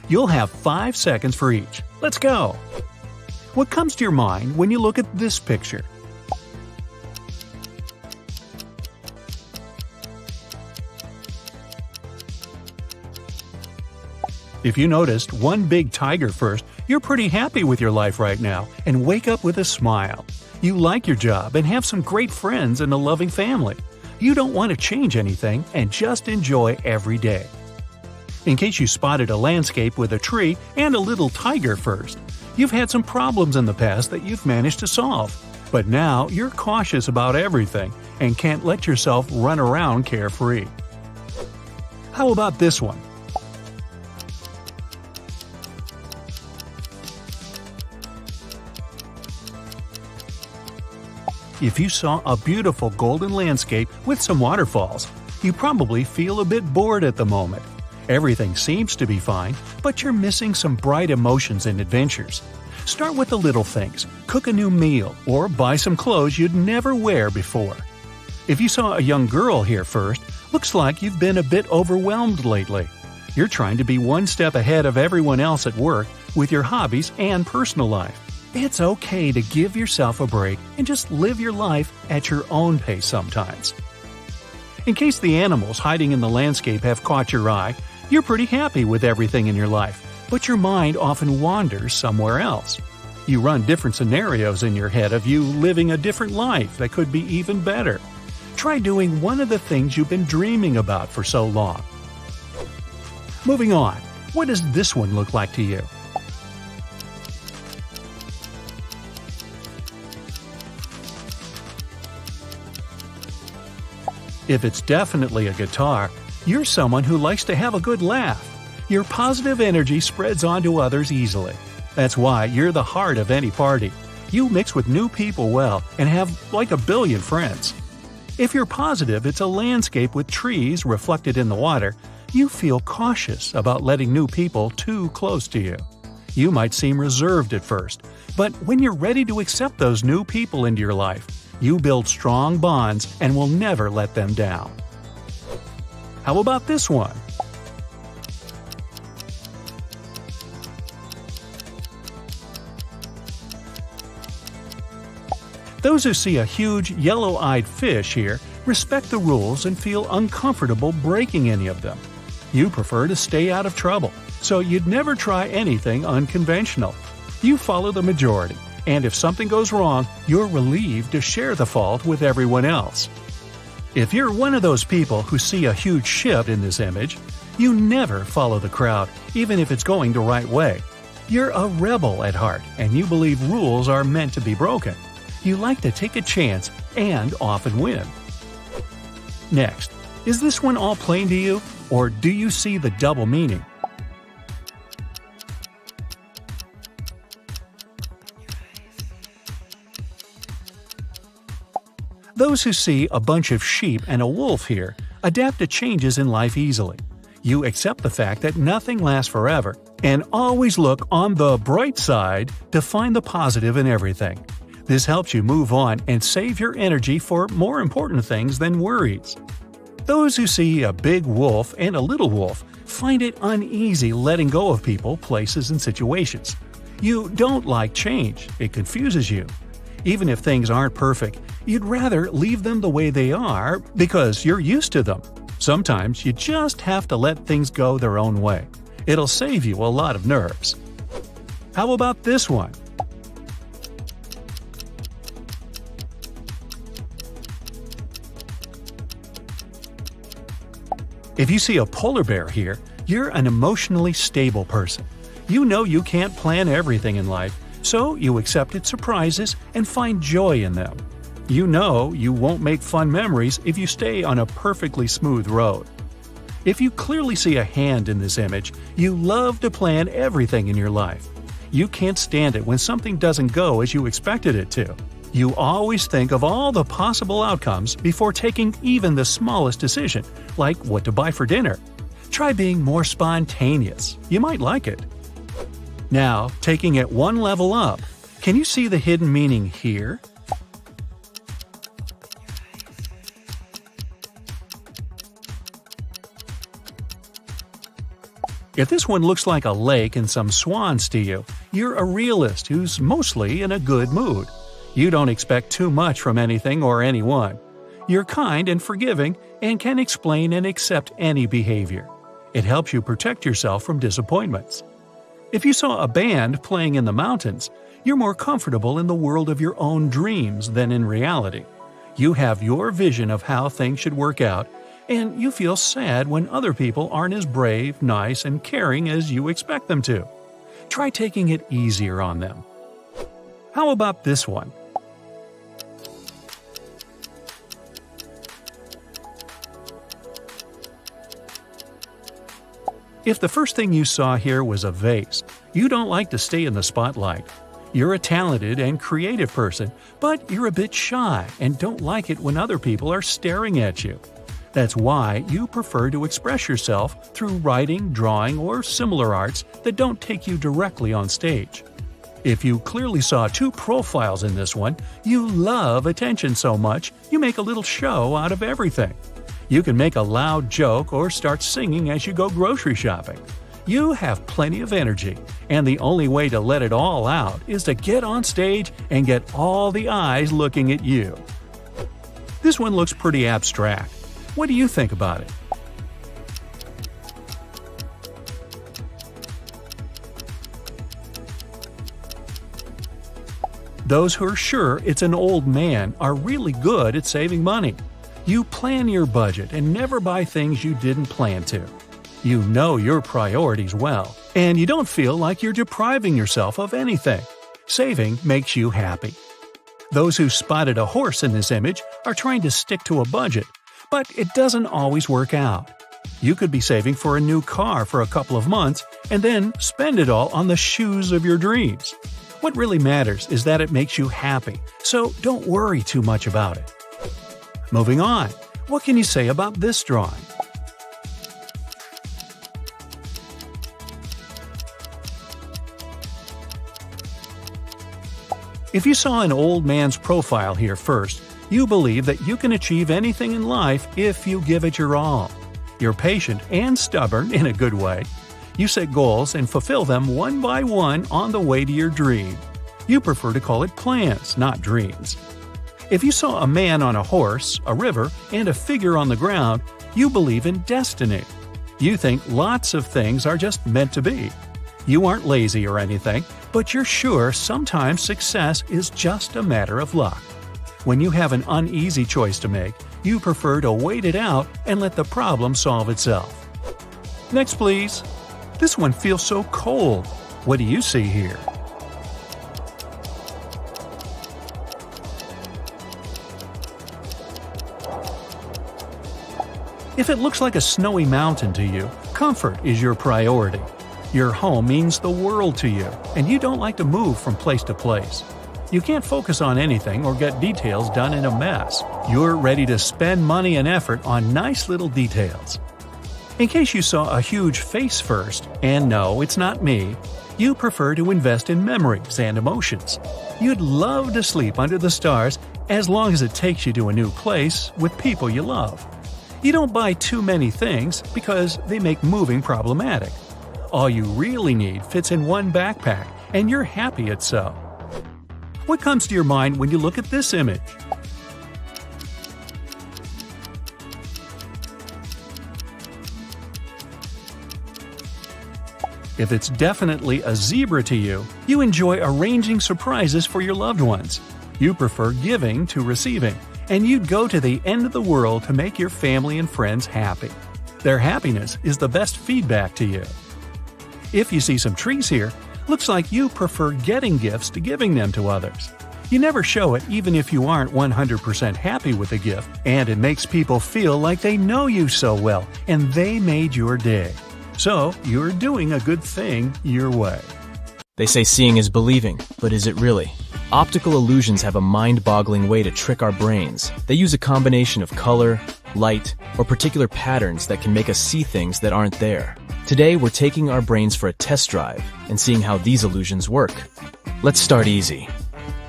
You'll have 5 seconds for each. Let's go! What comes to your mind when you look at this picture? If you noticed one big tiger first, you're pretty happy with your life right now and wake up with a smile. You like your job and have some great friends and a loving family. You don't want to change anything and just enjoy every day. In case you spotted a landscape with a tree and a little tiger first, you've had some problems in the past that you've managed to solve. But now you're cautious about everything and can't let yourself run around carefree. How about this one? If you saw a beautiful golden landscape with some waterfalls, you probably feel a bit bored at the moment. Everything seems to be fine, but you're missing some bright emotions and adventures. Start with the little things, cook a new meal, or buy some clothes you'd never wear before. If you saw a young girl here first, looks like you've been a bit overwhelmed lately. You're trying to be one step ahead of everyone else at work with your hobbies and personal life. It's okay to give yourself a break and just live your life at your own pace sometimes. In case the animals hiding in the landscape have caught your eye, you're pretty happy with everything in your life, but your mind often wanders somewhere else. You run different scenarios in your head of you living a different life that could be even better. Try doing one of the things you've been dreaming about for so long. Moving on, what does this one look like to you? If it's definitely a guitar, you're someone who likes to have a good laugh. Your positive energy spreads onto others easily. That's why you're the heart of any party. You mix with new people well and have like a billion friends. If you're positive it's a landscape with trees reflected in the water, you feel cautious about letting new people too close to you. You might seem reserved at first, but when you're ready to accept those new people into your life, you build strong bonds and will never let them down. How about this one? Those who see a huge yellow-eyed fish here respect the rules and feel uncomfortable breaking any of them. You prefer to stay out of trouble, so you'd never try anything unconventional. You follow the majority, and if something goes wrong, you're relieved to share the fault with everyone else. If you're one of those people who see a huge ship in this image, you never follow the crowd, even if it's going the right way. You're a rebel at heart, and you believe rules are meant to be broken. You like to take a chance and often win. Next, is this one all plain to you, or do you see the double meaning? Those who see a bunch of sheep and a wolf here adapt to changes in life easily. You accept the fact that nothing lasts forever and always look on the bright side to find the positive in everything. This helps you move on and save your energy for more important things than worries. Those who see a big wolf and a little wolf find it uneasy letting go of people, places, and situations. You don't like change, it confuses you. Even if things aren't perfect, you'd rather leave them the way they are because you're used to them. Sometimes you just have to let things go their own way. It'll save you a lot of nerves. How about this one? If you see a polar bear here, you're an emotionally stable person. You know you can't plan everything in life, so you accept surprises and find joy in them. You know you won't make fun memories if you stay on a perfectly smooth road. If you clearly see a hand in this image, you love to plan everything in your life. You can't stand it when something doesn't go as you expected it to. You always think of all the possible outcomes before taking even the smallest decision, like what to buy for dinner. Try being more spontaneous. You might like it. Now, taking it one level up, can you see the hidden meaning here? If this one looks like a lake and some swans to you, you're a realist who's mostly in a good mood. You don't expect too much from anything or anyone. You're kind and forgiving and can explain and accept any behavior. It helps you protect yourself from disappointments. If you saw a band playing in the mountains, you're more comfortable in the world of your own dreams than in reality. You have your vision of how things should work out, and you feel sad when other people aren't as brave, nice, and caring as you expect them to. Try taking it easier on them. How about this one? If the first thing you saw here was a vase, you don't like to stay in the spotlight. You're a talented and creative person, but you're a bit shy and don't like it when other people are staring at you. That's why you prefer to express yourself through writing, drawing, or similar arts that don't take you directly on stage. If you clearly saw two profiles in this one, you love attention so much you make a little show out of everything. You can make a loud joke or start singing as you go grocery shopping. You have plenty of energy, and the only way to let it all out is to get on stage and get all the eyes looking at you. This one looks pretty abstract. What do you think about it? Those who are sure it's an old man are really good at saving money. You plan your budget and never buy things you didn't plan to. You know your priorities well, and you don't feel like you're depriving yourself of anything. Saving makes you happy. Those who spotted a horse in this image are trying to stick to a budget, but it doesn't always work out. You could be saving for a new car for a couple of months and then spend it all on the shoes of your dreams. What really matters is that it makes you happy, so don't worry too much about it. Moving on, what can you say about this drawing? If you saw an old man's profile here first, you believe that you can achieve anything in life if you give it your all. You're patient and stubborn in a good way. You set goals and fulfill them one by one on the way to your dream. You prefer to call it plans, not dreams. If you saw a man on a horse, a river, and a figure on the ground, you believe in destiny. You think lots of things are just meant to be. You aren't lazy or anything, but you're sure sometimes success is just a matter of luck. When you have an uneasy choice to make, you prefer to wait it out and let the problem solve itself. Next, please. This one feels so cold. What do you see here? If it looks like a snowy mountain to you, comfort is your priority. Your home means the world to you, and you don't like to move from place to place. You can't focus on anything or get details done in a mess. You're ready to spend money and effort on nice little details. In case you saw a huge face first, and no, it's not me, you prefer to invest in memories and emotions. You'd love to sleep under the stars as long as it takes you to a new place with people you love. You don't buy too many things because they make moving problematic. All you really need fits in one backpack, and you're happy it's so. What comes to your mind when you look at this image? If it's definitely a zebra to you, you enjoy arranging surprises for your loved ones. You prefer giving to receiving, and you'd go to the end of the world to make your family and friends happy. Their happiness is the best feedback to you. If you see some trees here, looks like you prefer getting gifts to giving them to others. You never show it even if you aren't 100% happy with the gift, and it makes people feel like they know you so well and they made your day. So, you're doing a good thing your way. They say seeing is believing, but is it really? Optical illusions have a mind-boggling way to trick our brains. They use a combination of color, light, or particular patterns that can make us see things that aren't there. Today, we're taking our brains for a test drive and seeing how these illusions work. Let's start easy.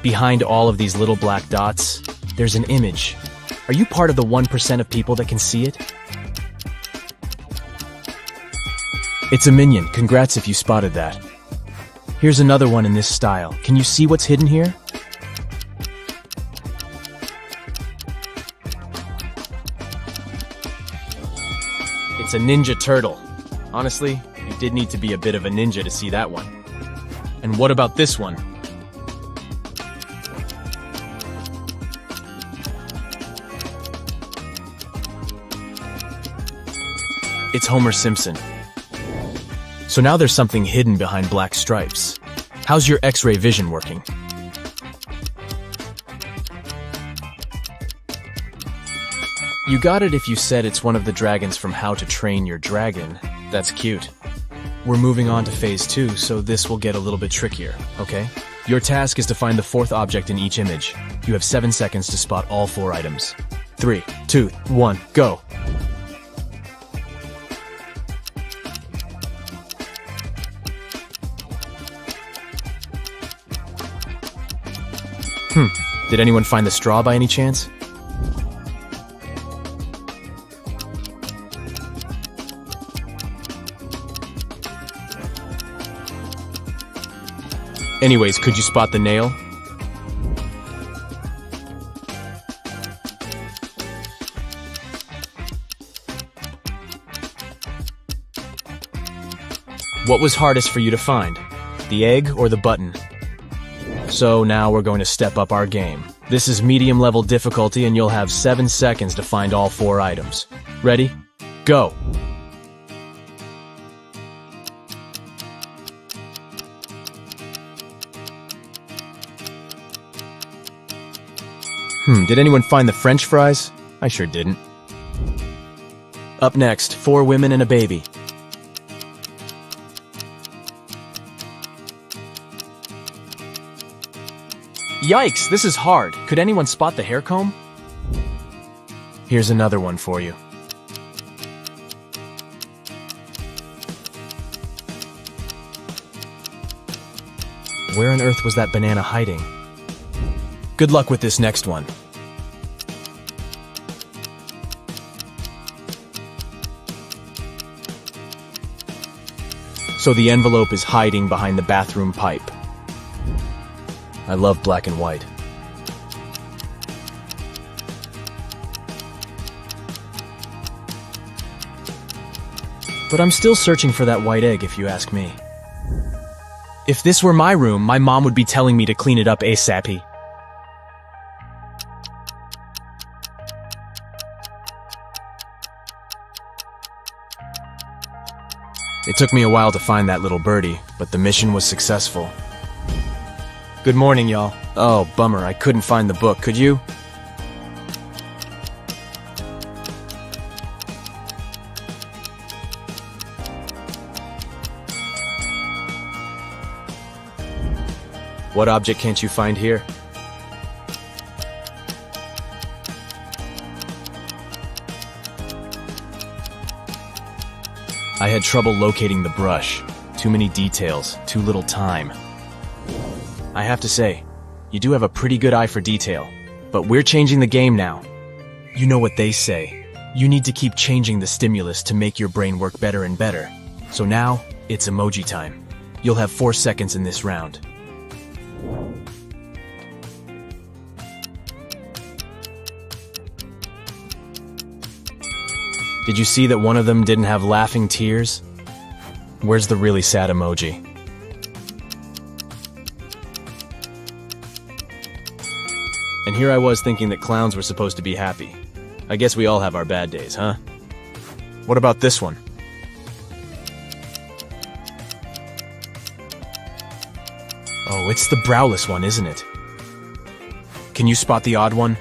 Behind all of these little black dots, there's an image. Are you part of the 1% of people that can see it? It's a minion. Congrats if you spotted that. Here's another one in this style. Can you see what's hidden here? It's a ninja turtle. Honestly, you did need to be a bit of a ninja to see that one. And what about this one? It's Homer Simpson. So now there's something hidden behind black stripes. How's your X-ray vision working? You got it if you said it's one of the dragons from How to Train Your Dragon. That's cute. We're moving on to phase 2, so this will get a little bit trickier, okay? Your task is to find the fourth object in each image. You have 7 seconds to spot all 4 items. 3, 2, 1, go! Did anyone find the straw by any chance? Anyways, could you spot the nail? What was hardest for you to find? The egg or the button? So now we're going to step up our game. This is medium level difficulty and you'll have 7 seconds to find all 4 items. Ready? Go! Did anyone find the French fries? I sure didn't. Up next, 4 women and a baby. Yikes, this is hard. Could anyone spot the hair comb? Here's another one for you. Where on earth was that banana hiding? Good luck with this next one. So the envelope is hiding behind the bathroom pipe. I love black and white. But I'm still searching for that white egg, if you ask me. If this were my room, my mom would be telling me to clean it up ASAP. It took me a while to find that little birdie, but the mission was successful. Good morning, y'all. Oh, bummer, I couldn't find the book, could you? What object can't you find here? I had trouble locating the brush. Too many details, too little time. I have to say, you do have a pretty good eye for detail, but we're changing the game now. You know what they say. You need to keep changing the stimulus to make your brain work better and better. So now, it's emoji time. You'll have 4 seconds in this round. Did you see that one of them didn't have laughing tears? Where's the really sad emoji? And here I was thinking that clowns were supposed to be happy. I guess we all have our bad days, huh? What about this one? Oh, it's the browless one, isn't it? Can you spot the odd one?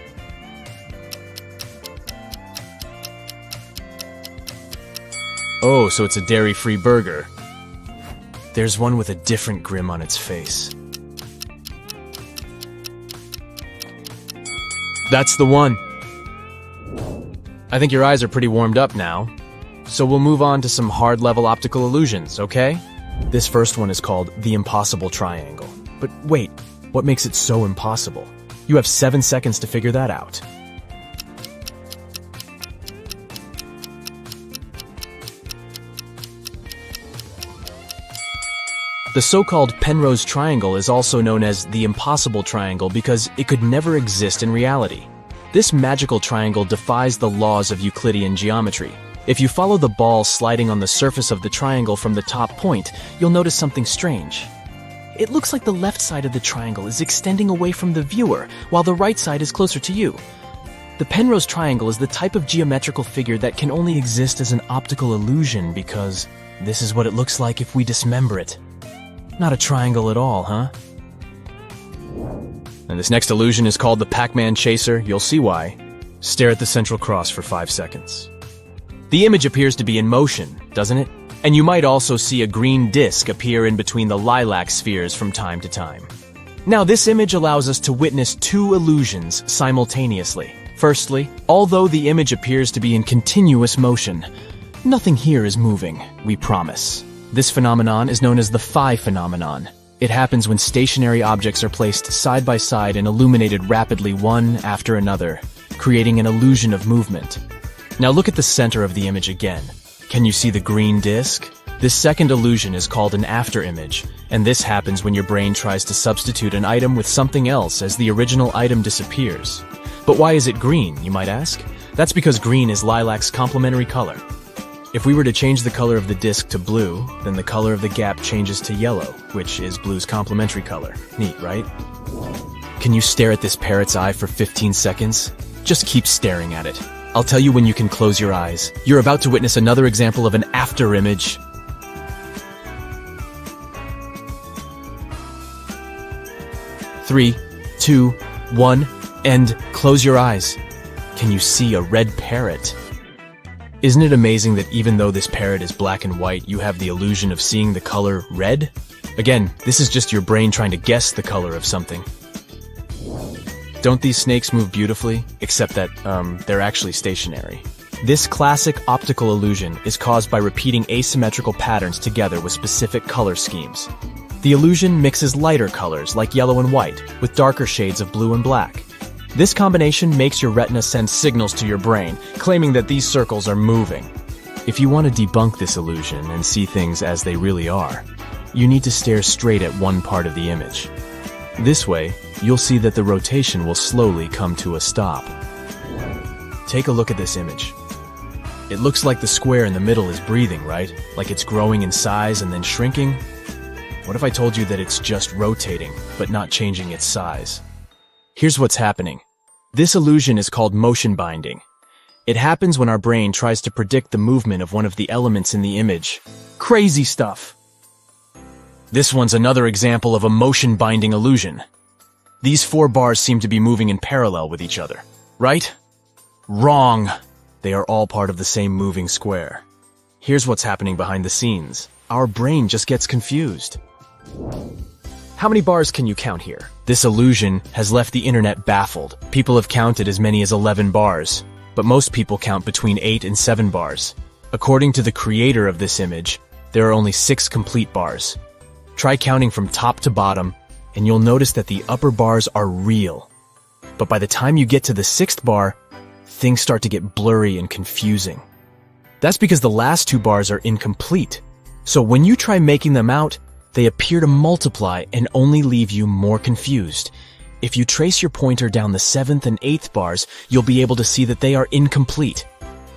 Oh, so it's a dairy-free burger. There's one with a different grin on its face. That's the one. I think your eyes are pretty warmed up now. So we'll move on to some hard-level optical illusions, okay? This first one is called the impossible triangle. But wait, what makes it so impossible? You have 7 seconds to figure that out. The so-called Penrose triangle is also known as the impossible triangle because it could never exist in reality. This magical triangle defies the laws of Euclidean geometry. If you follow the ball sliding on the surface of the triangle from the top point, you'll notice something strange. It looks like the left side of the triangle is extending away from the viewer, while the right side is closer to you. The Penrose triangle is the type of geometrical figure that can only exist as an optical illusion because this is what it looks like if we dismember it. Not a triangle at all, huh? And this next illusion is called the Pac-Man Chaser. You'll see why. Stare at the central cross for 5 seconds. The image appears to be in motion, doesn't it? And you might also see a green disc appear in between the lilac spheres from time to time. Now, this image allows us to witness 2 illusions simultaneously. Firstly, although the image appears to be in continuous motion, nothing here is moving, we promise. This phenomenon is known as the phi phenomenon. It happens when stationary objects are placed side by side and illuminated rapidly one after another, creating an illusion of movement. Now look at the center of the image again. Can you see the green disc? This second illusion is called an afterimage, and this happens when your brain tries to substitute an item with something else as the original item disappears. But why is it green, you might ask? That's because green is lilac's complementary color. If we were to change the color of the disc to blue, then the color of the gap changes to yellow, which is blue's complementary color. Neat, right? Can you stare at this parrot's eye for 15 seconds? Just keep staring at it. I'll tell you when you can close your eyes. You're about to witness another example of an afterimage. 3, 2, 1, and close your eyes. Can you see a red parrot? Isn't it amazing that even though this parrot is black and white, you have the illusion of seeing the color red? Again, this is just your brain trying to guess the color of something. Don't these snakes move beautifully? Except that, they're actually stationary. This classic optical illusion is caused by repeating asymmetrical patterns together with specific color schemes. The illusion mixes lighter colors like yellow and white with darker shades of blue and black. This combination makes your retina send signals to your brain, claiming that these circles are moving. If you want to debunk this illusion and see things as they really are, you need to stare straight at one part of the image. This way, you'll see that the rotation will slowly come to a stop. Take a look at this image. It looks like the square in the middle is breathing, right? Like it's growing in size and then shrinking? What if I told you that it's just rotating, but not changing its size? Here's what's happening. This illusion is called motion binding. It happens when our brain tries to predict the movement of one of the elements in the image. Crazy stuff! This one's another example of a motion binding illusion. These 4 bars seem to be moving in parallel with each other, right? Wrong! They are all part of the same moving square. Here's what's happening behind the scenes. Our brain just gets confused. How many bars can you count here? This illusion has left the internet baffled. People have counted as many as 11 bars, but most people count between 8 and 7 bars. According to the creator of this image, there are only 6 complete bars. Try counting from top to bottom, and you'll notice that the upper bars are real. But by the time you get to the 6th bar, things start to get blurry and confusing. That's because the last 2 bars are incomplete. So when you try making them out, they appear to multiply and only leave you more confused. If you trace your pointer down the 7th and 8th bars, you'll be able to see that they are incomplete.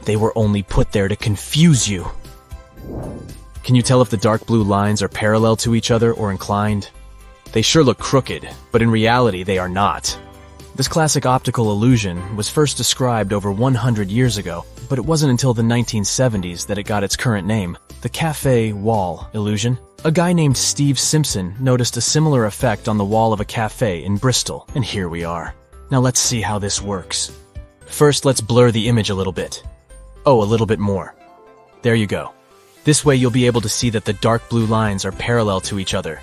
They were only put there to confuse you. Can you tell if the dark blue lines are parallel to each other or inclined? They sure look crooked, but in reality they are not. This classic optical illusion was first described over 100 years ago, but it wasn't until the 1970s that it got its current name, the cafe wall illusion. A guy named Steve Simpson noticed a similar effect on the wall of a cafe in Bristol, and here we are. Now let's see how this works. First, let's blur the image a little bit. Oh, a little bit more. There you go. This way you'll be able to see that the dark blue lines are parallel to each other.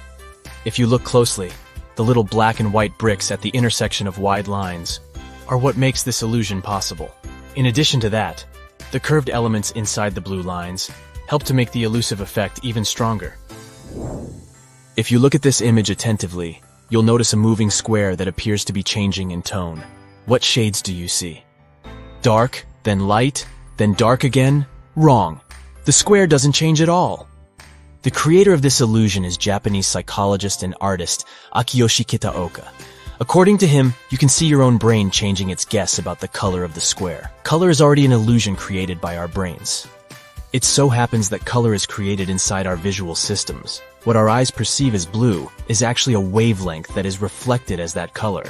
If you look closely, the little black and white bricks at the intersection of wide lines are what makes this illusion possible. In addition to that, the curved elements inside the blue lines help to make the elusive effect even stronger. If you look at this image attentively, you'll notice a moving square that appears to be changing in tone. What shades do you see? Dark, then light, then dark again? Wrong. The square doesn't change at all. The creator of this illusion is Japanese psychologist and artist Akiyoshi Kitaoka. According to him, you can see your own brain changing its guess about the color of the square. Color is already an illusion created by our brains. It so happens that color is created inside our visual systems. What our eyes perceive as blue is actually a wavelength that is reflected as that color.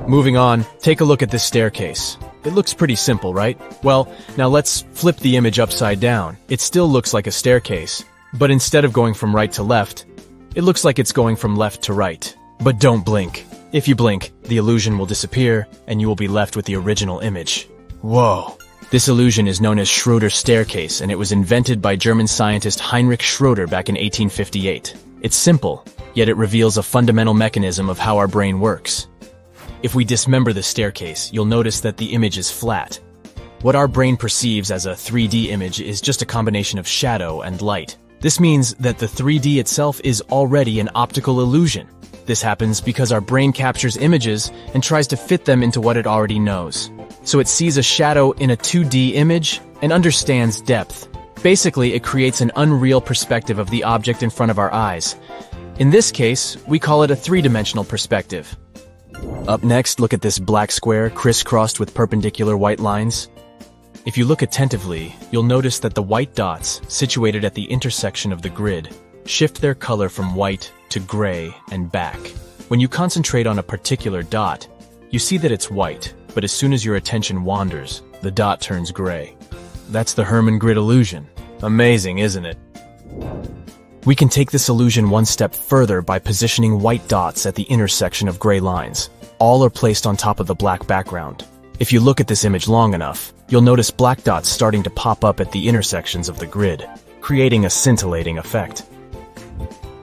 Moving on, take a look at this staircase. It looks pretty simple, right? Well, now let's flip the image upside down. It still looks like a staircase, but instead of going from right to left, it looks like it's going from left to right. But don't blink. If you blink, the illusion will disappear, and you will be left with the original image. Whoa! This illusion is known as Schroeder's staircase, and it was invented by German scientist Heinrich Schroeder back in 1858. It's simple, yet it reveals a fundamental mechanism of how our brain works. If we dismember the staircase, you'll notice that the image is flat. What our brain perceives as a 3D image is just a combination of shadow and light. This means that the 3D itself is already an optical illusion. This happens because our brain captures images and tries to fit them into what it already knows. So it sees a shadow in a 2D image and understands depth. Basically, it creates an unreal perspective of the object in front of our eyes. In this case, we call it a three-dimensional perspective. Up next, look at this black square crisscrossed with perpendicular white lines. If you look attentively, you'll notice that the white dots, situated at the intersection of the grid, shift their color from white to gray and back. When you concentrate on a particular dot, you see that it's white, but as soon as your attention wanders, the dot turns gray. That's the Hermann grid illusion. Amazing, isn't it? We can take this illusion one step further by positioning white dots at the intersection of gray lines. All are placed on top of the black background. If you look at this image long enough, you'll notice black dots starting to pop up at the intersections of the grid, creating a scintillating effect.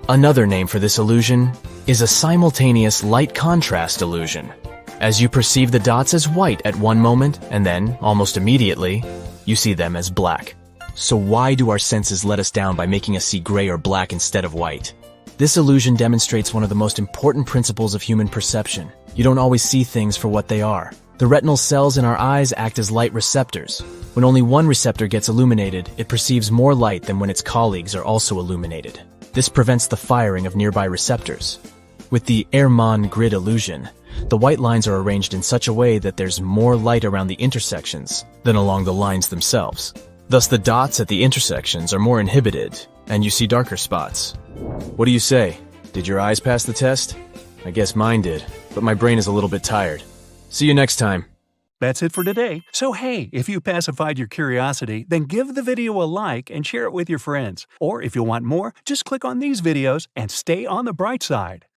Another name for this illusion is a simultaneous light contrast illusion. As you perceive the dots as white at one moment, and then, almost immediately, you see them as black. So why do our senses let us down by making us see gray or black instead of white? This illusion demonstrates one of the most important principles of human perception. You don't always see things for what they are. The retinal cells in our eyes act as light receptors. When only one receptor gets illuminated, it perceives more light than when its colleagues are also illuminated. This prevents the firing of nearby receptors. With the Hermann grid illusion, the white lines are arranged in such a way that there's more light around the intersections than along the lines themselves. Thus, the dots at the intersections are more inhibited, and you see darker spots. What do you say? Did your eyes pass the test? I guess mine did, but my brain is a little bit tired. See you next time. That's it for today. So hey, if you pacified your curiosity, then give the video a like and share it with your friends. Or if you want more, just click on these videos and stay on the bright side.